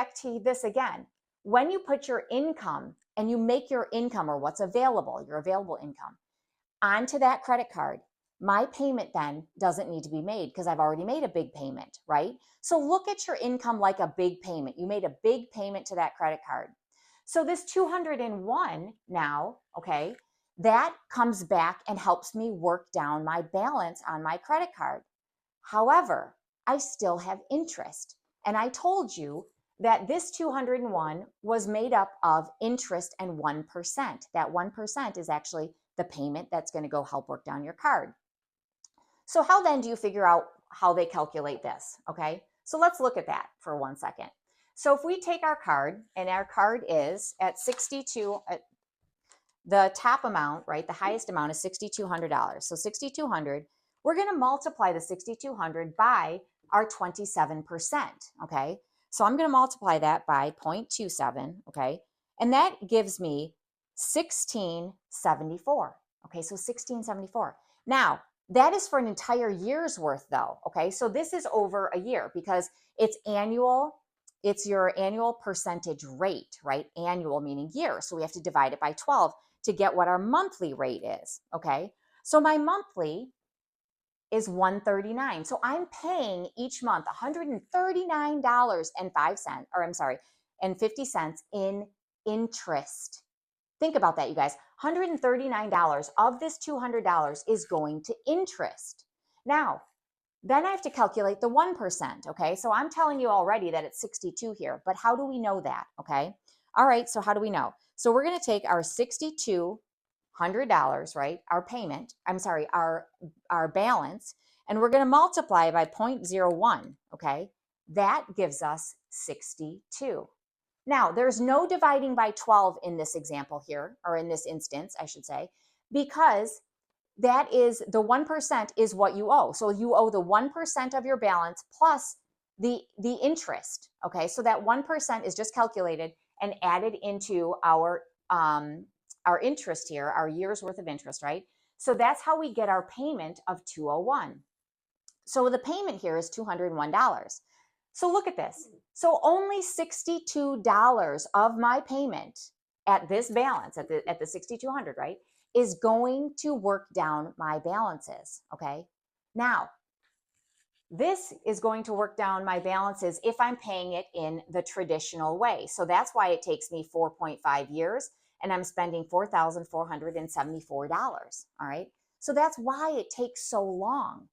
back to this again. When you put your income and you make your income, or what's available, your available income, onto that credit card, my payment then doesn't need to be made because I've already made a big payment, right? So look at your income like a big payment. You made a big payment to that credit card. So this 201 now, okay, that comes back and helps me work down my balance on my credit card. However, I still have interest. And I told you that this 201 was made up of interest and 1%. That 1% is actually the payment that's going to go help work down your card. So how then do you figure out how they calculate this? Okay, so let's look at that for 1 second. So if we take our card, and our card is at 62, the top amount, right, the highest amount is $6,200. So 6,200, we're going to multiply the 6,200 by our 27%, okay? So I'm going to multiply that by 0.27, okay? And that gives me 1674, okay? So 1674. Now, that is for an entire year's worth though, okay? So this is over a year because it's annual. It's your annual percentage rate, right? Annual meaning year. So we have to divide it by 12 to get what our monthly rate is, okay? So my monthly is $139. So I'm paying each month $139.05, or I'm sorry, and 50 cents in interest. Think about that, you guys. $139 of this $200 is going to interest. Now, then I have to calculate the 1%, okay? So I'm telling you already that it's 62 here, but how do we know that, okay? All right, so how do we know? So we're going to take our $6,200, right? Our payment, I'm sorry, our balance, and we're going to multiply by 0.01, okay? That gives us 62. Now, there's no dividing by 12 in this example here, or in this instance, I should say, because that is the 1% is what you owe. So you owe the 1% of your balance plus the interest, okay? So that 1% is just calculated and added into our interest here, our year's worth of interest, right? So that's how we get our payment of 201. So the payment here is $201. So look at this. So only $62 of my payment at this balance, at the 6,200, right, is going to work down my balances, okay? Now, this is going to work down my balances if I'm paying it in the traditional way. So that's why it takes me 4.5 years and I'm spending $4,474, all right? So that's why it takes so long.